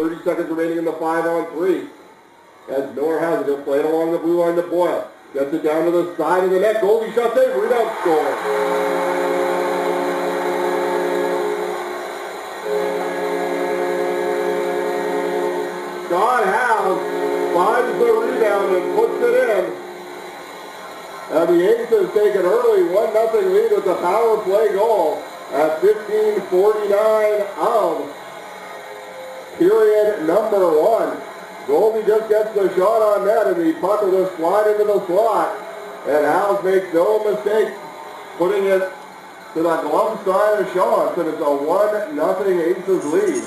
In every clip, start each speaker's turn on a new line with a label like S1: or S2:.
S1: 30 seconds remaining in the 5-on-3. As Miller has it, he'll play it along the blue line to Boyle. Gets it down to the side of the net. Goldie shot save, rebound score. Scott House finds the rebound and puts it in. And the Aces take an early 1-0 lead with a power play goal at 15:49 of period number 1. Goldie just gets the shot on net, and the puck will just slide into the slot. And House makes no mistake putting it to the glove side of Shaw. And it's a 1-0 Aces lead.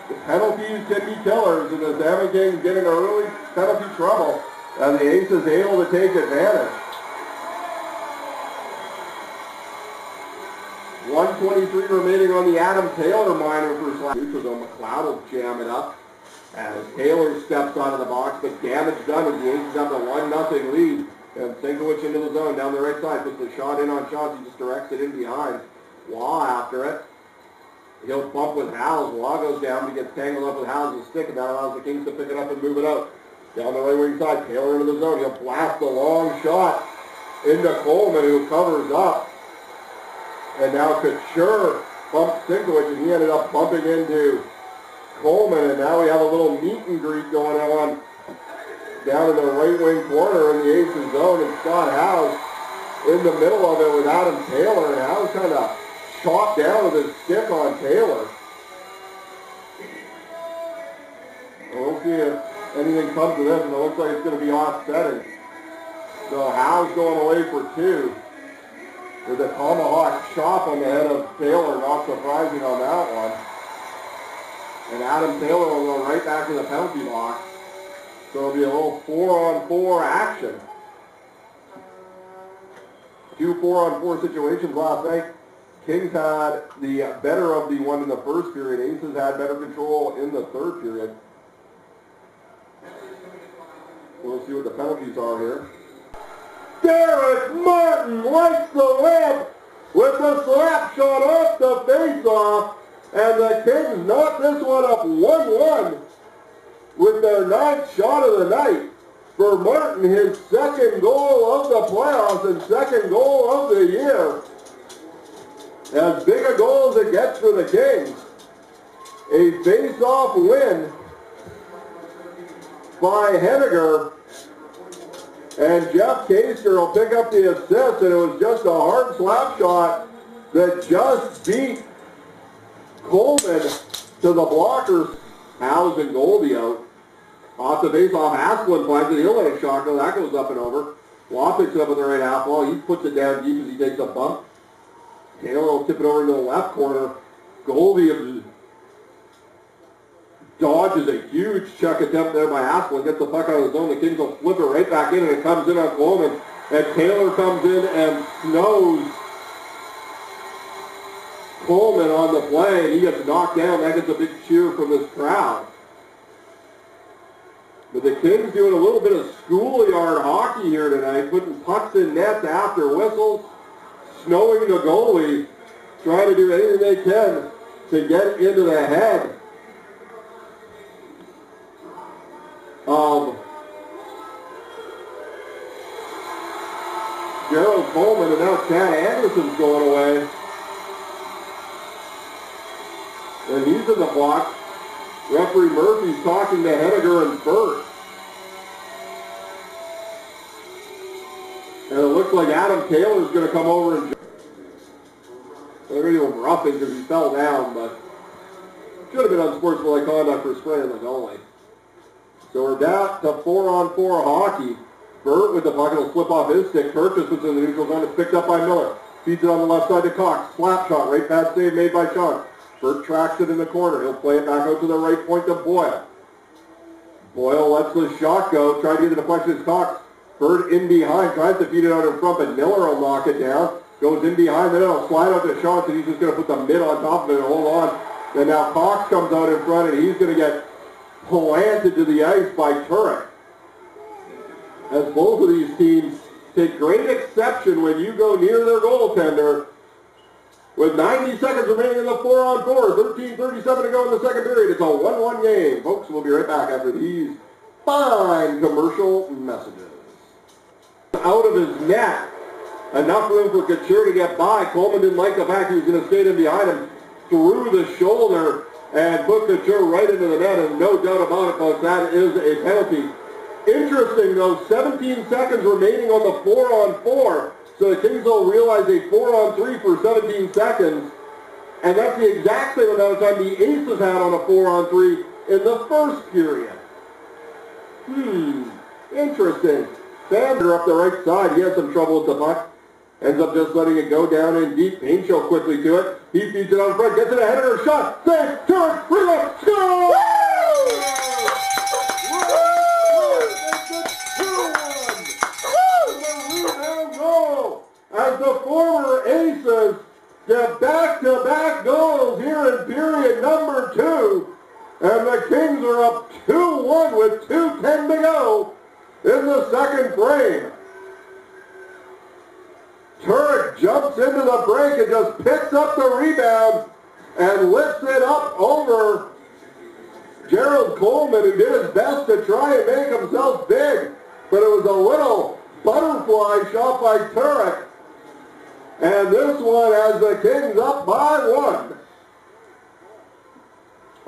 S1: The penalties can be killers, and the Salmon Kings get into early penalty trouble, and the Aces able to take advantage. 1:23 remaining on the Adam Taylor minor for slap. So McLeod will jam it up as Taylor steps out of the box, but damage done as the Aces have the 1-0 lead. And Sinkowicz into the zone down the right side, puts the shot in on shots. He just directs it in behind. Waugh after it. He'll bump with Howes. Waugh goes down, but he gets tangled up with Howes' stick, and that allows the Kings to pick it up and move it out. Down the right wing side, Taylor into the zone. He'll blast a long shot into Coleman, who covers up. And now Couture bumps Sinkowicz, and he ended up bumping into Coleman, and now we have a little meet and greet going on down in the right wing corner in the Aces zone, and Scott House in the middle of it with Adam Taylor, and House kind of chopped down with his stick on Taylor. We'll see if anything comes to this, and it looks like it's going to be offsetting. So House going away for 2. With a tomahawk chop on the head of Taylor, not surprising on that one. And Adam Taylor will go right back to the penalty box. So it'll be a little 4-on-4 action. 2 4-on-4 situations last night. Kings had the better of the one in the first period. Aces had better control in the third period. We'll see what the penalties are here. Derick Martin lights the lamp with the slap shot off the face-off, and the Kings knock this one up 1-1 with their 9th shot of the night. For Martin, his 2nd goal of the playoffs and 2nd goal of the year. As big a goal as it gets for the Kings. A face-off win by Henniger. And Jeff Kaster will pick up the assist, and it was just a hard slap shot that just beat Coleman to the blockers. Howes and Goldie out. Off the face-off, Asplund finds it. He'll let a shot go. That goes up and over. Waugh picks it up with the right half wall. He puts it down deep as he takes a bump. Taylor will tip it over into the left corner. Goldie dodges a huge check attempt there by Asplund. Gets the puck out of the zone. The Kings will flip it right back in, and it comes in on Coleman. And Taylor comes in and snows Coleman on the play, and he gets knocked down. That gets a big cheer from this crowd. But the Kings doing a little bit of schoolyard hockey here tonight, putting pucks in nets after whistles, snowing the goalie, trying to do anything they can to get into the head of Gerald Coleman, and now Chad Anderson's going away. And he's in the box. Referee Murphy's talking to Henniger and Burt. And it looks like Adam Taylor's going to come over and they're going to do him roughing because he fell down, but should have been unsportsmanlike conduct for spraying the goalie. So we're down to 4-on-4 hockey. Burt with the puck will slip off his stick. Purchase puts in the neutral zone. It's picked up by Miller. Feeds it on the left side to Cox. Slap shot. Right pad save made by Sean. Burt tracks it in the corner. He'll play it back out to the right point to Boyle. Boyle lets the shot go. Trying to get the deflection as Cox. Burt in behind. Tries to feed it out in front, but Miller will knock it down. Goes in behind. Then it'll slide out to Sean, and he's just going to put the mid on top of it and hold on. And now Cox comes out in front, and he's going to get planted to the ice by Turek. As both of these teams take great exception when you go near their goaltender. with 90 seconds remaining in the 4-on-4. 13:37 to go in the second period. It's a 1-1 game. Folks, we'll be right back after these fine commercial messages. Out of his net. Enough room for Couture to get by. Coleman didn't like the fact he was going to skate in behind him. Through the shoulder and put Couture right into the net, and no doubt about it, folks, that is a penalty. Interesting, though, 17 seconds remaining on the 4-on-4, so the Kings will realize a 4-on-3 for 17 seconds, and that's the exact same amount of time the Aces had on a 4-on-3 in the first period. Interesting. Sander up the right side, he had some trouble with the puck. Ends up just letting it go down in deep. Paincho quickly to it. He feeds it on front, gets it ahead of her shot. Save, Turek, reload, score! It's a 2-1. The rebound goal. As the former Aces get back-to-back goals here in period number 2. And the Kings are up 2-1 with 2:10 to go in the second frame. Turek jumps into the break and just picks up the rebound and lifts it up over Gerald Coleman, who did his best to try and make himself big, but it was a little butterfly shot by Turek. And this one has the Kings up by 1.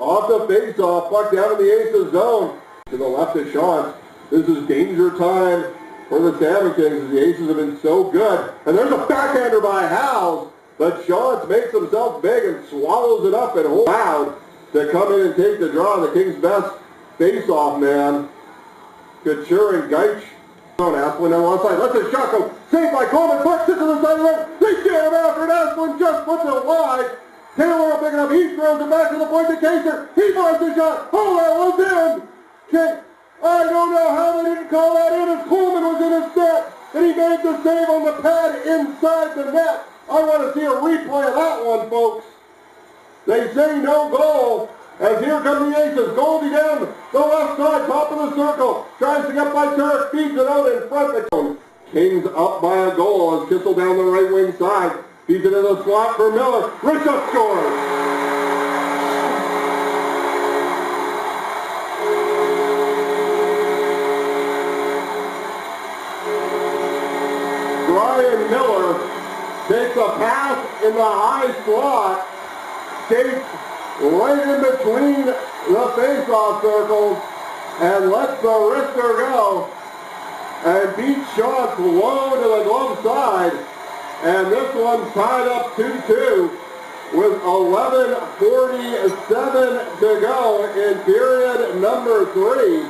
S1: Off the face-off, puck down in the Aces zone. To the left of Sean. This is danger time for the Salmon Kings, as the Aces have been so good. And there's a backhander by Howes, but Shantz makes himself big and swallows it up and holds loud to come in and take the draw. The Kings' best face-off man, Couture and Geich. Asplin on one side, lets the shot go. Saved by Coleman, puck sits to the side of the net. They get him after it. Asplin just puts it wide. Taylor will pick it up. He throws it back to the point to Kaser. He finds the shot. Oh, that was in. I don't know how they didn't call that in, as Coleman was in his set, and he made the save on the pad inside the net. I want to see a replay of that one, folks. They say no goal, as here come the Aces. Goldie down the left side, top of the circle. Tries to get by Turek, feeds it out in front. Kings up by a goal as Kissel down the right wing side. Feeds it in the slot for Miller. Richard scores. Bryan Miller takes a pass in the high slot, skates right in between the face-off circles, and lets the wrister go, and beats Shantz low to the glove side, and this one's tied up 2-2 with 11:47 to go in period number 3.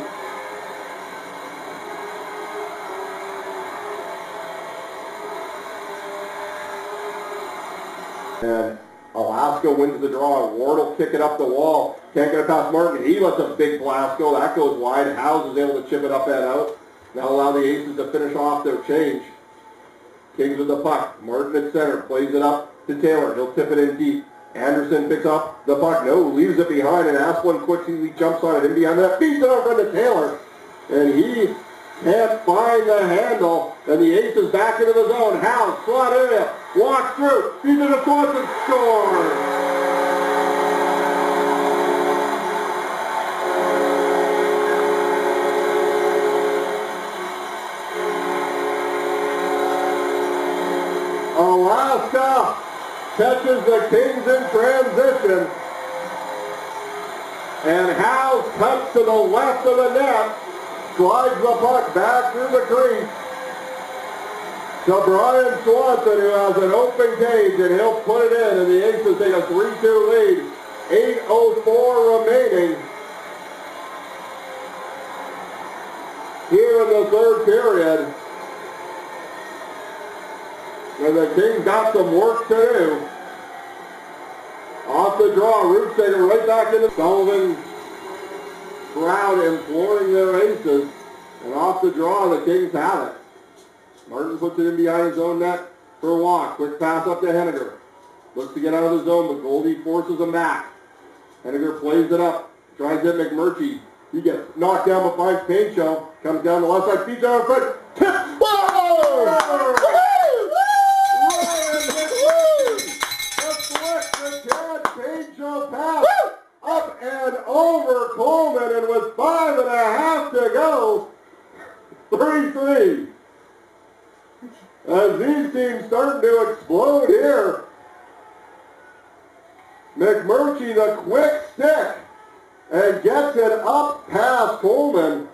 S1: And Alaska wins the draw. Ward will kick it up the wall. Can't get it past Martin. He lets a big blast go. That goes wide. Howes is able to chip it up and out. Now allow the Aces to finish off their change. Kings with the puck. Martin at center. Plays it up to Taylor. He'll tip it in deep. Anderson picks up the puck. No, leaves it behind. And Asplin quickly jumps on it. In behind that. Beats it out front to Taylor. And he can't find the handle. And the Aces back into the zone. Howes, slot area. Walks through. He's in the Swanson, scores! Alaska catches the Kings in transition. And Howes cuts to the left of the net. Slides the puck back through the crease to Brian Swanson, who has an open cage, and he'll put it in, and the Aces take a 3-2 lead. 8:04 remaining here in the third period. And the Kings got some work to do. Off the draw, Roots take it right back into Sullivan. Crowd imploring their Aces, and off the draw, the Kings have it. Martin puts it in behind his own net for a walk. Quick pass up to Henniger. Looks to get out of the zone, but Goldie forces him back. Henniger plays it up. Tries to hit MacMurchy. He gets knocked down but finds Paincho. Comes down the left side, feet down in front. Tip! Whoa! Ryan MacMurchy! The for Coleman, and with 5.5 to go, 3-3. As these teams starting to explode here. MacMurchy, the quick stick, and gets it up past Coleman.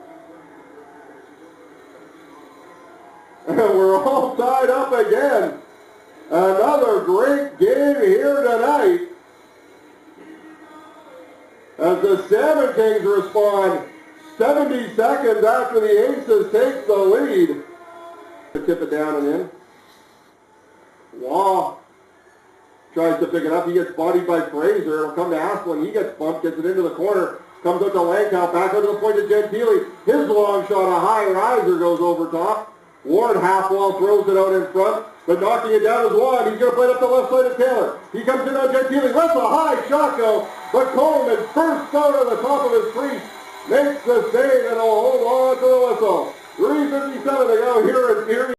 S1: And we're all tied up again. Another great game here tonight. As the Salmon Kings respond 70 seconds after the Aces take the lead. Tip it down and in. Law tries to pick it up. He gets bodied by Fraser. It'll come to Asplin. He gets bumped, gets it into the corner. Comes out to Lankow, back out to the point to Gentili. His long shot, a high riser, goes over top. Ward half wall throws it out in front, but knocking it down is Wad. He's going to play it up the left side of Taylor. He comes in on Gentili. That's a high shot go, but Coleman first out on the top of his crease makes the save and will hold on to the whistle. 3:57 to go here in